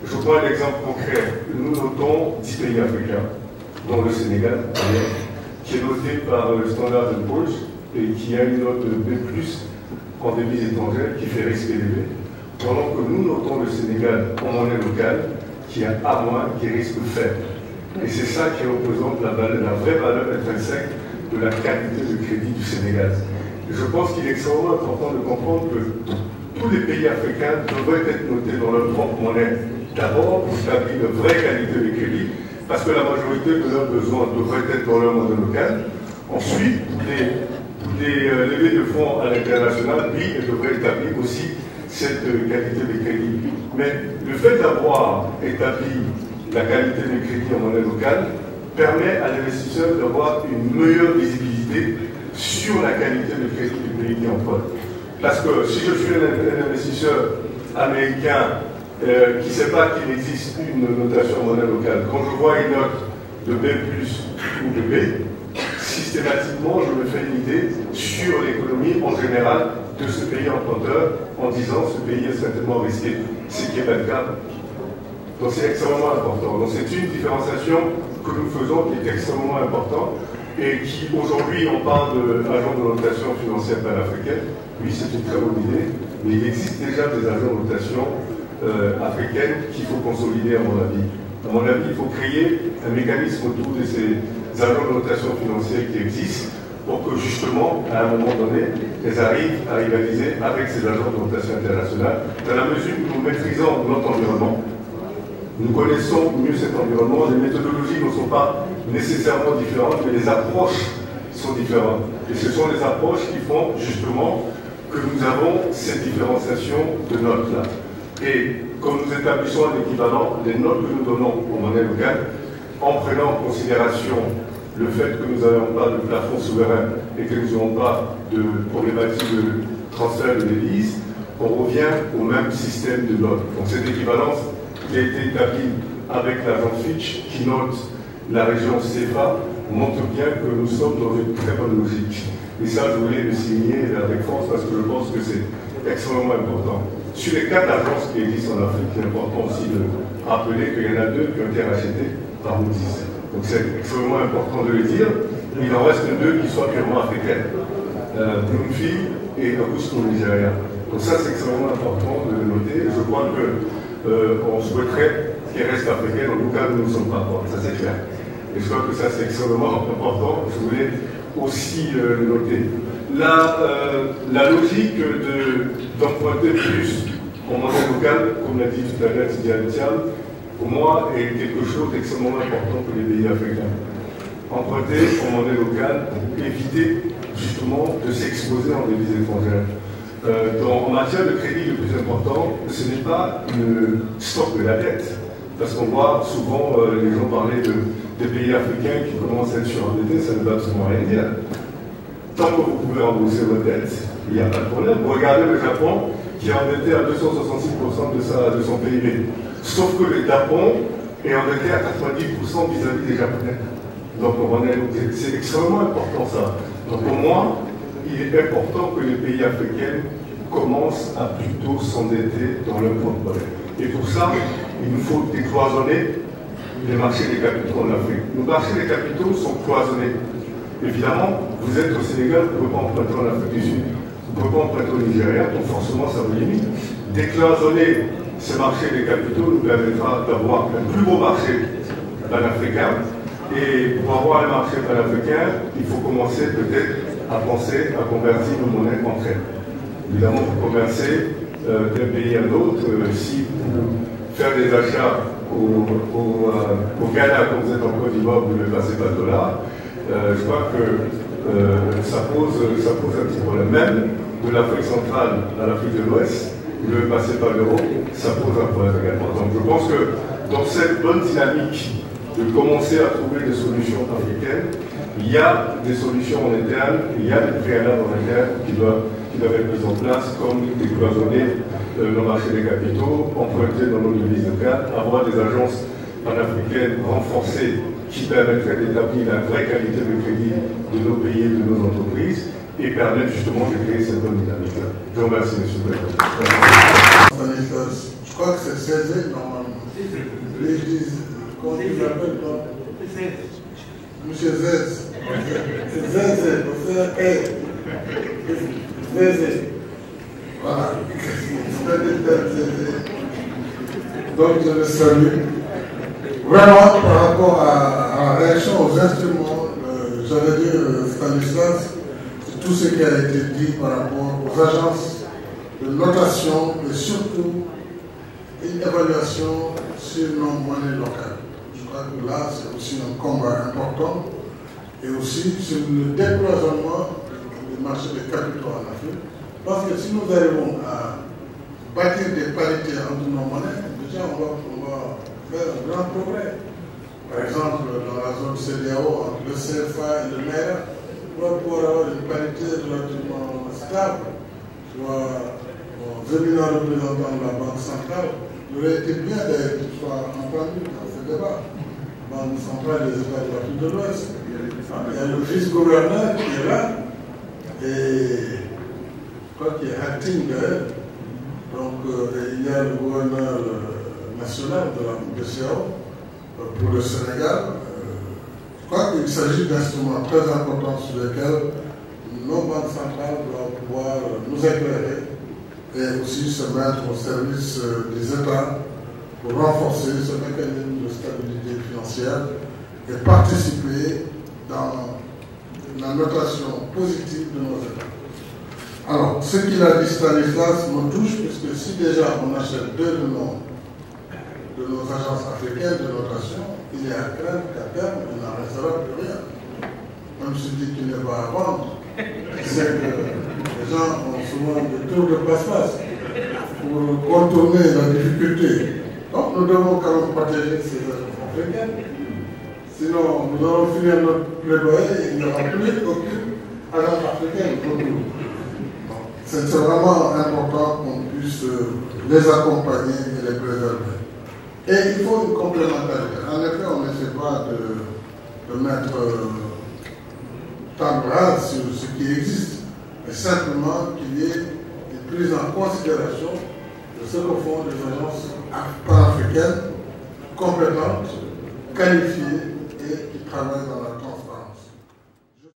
Je prends un exemple concret. Nous notons 10 pays africains, dont le Sénégal, qui est noté par le Standard & Poor's et qui a une note de B+, en devises étrangères, qui fait risque élevé, pendant que nous notons le Sénégal en monnaie locale, qui a A-, qui est risque faible. Et c'est ça qui représente la vraie valeur intrinsèque de la qualité de crédit du Sénégal. Et je pense qu'il est extrêmement important de comprendre que tous les pays africains devraient être notés dans leur propre monnaie. D'abord, pour établir une vraie qualité de crédit, parce que la majorité de leurs besoins devraient être dans leur monnaie locale. Ensuite, les levées de fonds à l'international, oui, elles devraient établir aussi cette qualité de crédit. Mais le fait d'avoir établi la qualité de crédit en monnaie locale permet à l'investisseur d'avoir une meilleure visibilité sur la qualité de crédit du pays qui emprunte. Parce que si je suis un investisseur américain qui ne sait pas qu'il existe une notation en monnaie locale, quand je vois une note de B+ ou de B, systématiquement je me fais une idée sur l'économie en général de ce pays emprunteur en disant ce pays est certainement risqué, ce qui est pas le cas. Donc c'est extrêmement important. Donc c'est une différenciation que nous faisons qui est extrêmement importante et qui aujourd'hui on parle d'agents de notation financière panafricaine. Oui, c'est une très bonne idée, mais il existe déjà des agents de notation africaines qu'il faut consolider à mon avis. À mon avis, il faut créer un mécanisme autour de ces agents de notation financière qui existent pour que justement, à un moment donné, elles arrivent à rivaliser avec ces agents de notation internationale dans la mesure où nous maîtrisons notre environnement. Nous connaissons mieux cet environnement, les méthodologies ne sont pas nécessairement différentes, mais les approches sont différentes. Et ce sont les approches qui font justement que nous avons cette différenciation de notes-là. Et comme nous établissons un équivalent, les notes que nous donnons aux monnaies locales, en prenant en considération le fait que nous n'avons pas de plafond souverain et que nous n'avons pas de problématique de transfert de devises, on revient au même système de notes. Donc cette équivalence qui a été établie avec l'agence Fitch, qui note la région CFA, montre bien que nous sommes dans une très bonne logique. Et ça, je voulais le signer avec force parce que je pense que c'est extrêmement important. Sur les 4 agences qui existent en Afrique, c'est important aussi de rappeler qu'il y en a 2 qui ont été rachetées par Moody's. Donc c'est extrêmement important de le dire. Il en reste 2 qui soient purement africaines, Bloomfield et Augusto Nigeria. Donc ça, c'est extrêmement important de le noter. Je crois qu'on souhaiterait qu'elles restent africaines. En tout cas, nous ne sommes pas contre, ça c'est clair. Et je crois que ça, c'est extrêmement important. Je voulais aussi le noter. La logique d'emprunter plus en monnaie locale, comme l'a dit tout à l'heure Tidiane Thiam, pour moi est quelque chose d'extrêmement important pour les pays africains. Emprunter en monnaie locale pour éviter justement de s'exposer en devises étrangères. En matière de crédit, le plus important, ce n'est pas le stock de la dette. Parce qu'on voit souvent les gens parler des pays africains qui commencent à être surendettés, ça ne veut absolument rien dire. Tant que vous pouvez rembourser votre dette, il n'y a pas de problème. Regardez le Japon qui est endetté à 266% de son PIB. Sauf que le Japon est endetté à 90% vis-à-vis des Japonais. Donc c'est extrêmement important ça. Donc pour moi, il est important que les pays africains commencent à plutôt s'endetter dans leur propre monnaie. Et pour ça, il nous faut décloisonner les marchés des capitaux en Afrique. Nos marchés des capitaux sont cloisonnés. Évidemment, vous êtes au Sénégal, vous ne pouvez pas emprunter en Afrique du Sud, vous ne pouvez pas emprunter au Nigeria, donc forcément ça vous limite. Décloisonner ces marchés des capitaux nous permettra d'avoir un plus beau marché panafricain. Et pour avoir un marché panafricain, il faut commencer peut-être à penser à convertir nos monnaies entre elles. Évidemment, pour commercer d'un pays à l'autre, si vous faire des achats au Ghana, comme vous êtes en Côte d'Ivoire, vous ne devez passer pas de dollars. Je crois que ça pose un petit problème. Même de l'Afrique centrale à l'Afrique de l'Ouest, vous devez passer par l'euro, ça pose un problème également. Donc je pense que dans cette bonne dynamique de commencer à trouver des solutions africaines, il y a des solutions en interne, il y a des préalables en interne qui doivent être mises en place, comme décloisonner le marché des capitaux, emprunter dans nos devises locales, avoir des agences panafricaines renforcées qui permettraient d'établir la vraie qualité de crédit de nos pays et de nos entreprises et permettre justement de créer cette bonne dynamique-là. Je vous remercie, M. le Président. Je crois que c'est 16 normalement. Les disent, comment ils l'appellent, toi? Monsieur Zez. C'est Zez, Zez. Voilà. Donc je le salue. Vraiment, par rapport à la réaction aux instruments, j'allais dire, Stanislas, c'est tout ce qui a été dit par rapport aux agences de notation et surtout une évaluation sur nos monnaies locales. Je crois que là, c'est aussi un combat important et aussi sur le décloisonnement du marché des capitaux en Afrique. Parce que si nous arrivons à bâtir des parités entre nos monnaies, déjà on va faire un grand progrès. Par exemple, dans la zone CEDEAO, entre le CFA et le Naira, on va pouvoir avoir une parité relativement stable. Soit éminent représentant de la Banque centrale, il aurait été bien d'ailleurs qu'il soit entendu dans ce débat. La Banque centrale des États de l'Afrique de l'Ouest. Il y a le vice-gouverneur qui est là, et je crois qu'il y a Hatim d'ailleurs. Donc il y a le gouverneur national de la BCEAO pour le Sénégal. Je crois qu'il s'agit d'instruments très importants sur lesquels nos banques centrales doivent pouvoir nous éclairer et aussi se mettre au service des États pour renforcer ce mécanisme de stabilité financière et participer dans la notation positive de nos États. Alors, ce qu'il a dit Stanislas me touche, puisque si déjà on achète deux de nos agences africaines de notation, il est à craindre qu'à terme, il n'en restera plus rien. Même si dit qu'il n'est pas à vendre, c'est que les gens ont souvent des tours de passe-passe pour contourner la difficulté. Donc nous devons quand même protéger ces agences africaines. Sinon, nous allons finir notre plaidoyer et il n'y aura plus aucune agence africaine autour. C'est vraiment important qu'on puisse les accompagner et les préserver. Et il faut une complémentarité. En effet, on n'essaie pas de mettre table rase sur ce qui existe, mais simplement qu'il y ait une prise en considération de ce que font les agences pan-africaines compétentes, qualifiées et qui travaillent dans la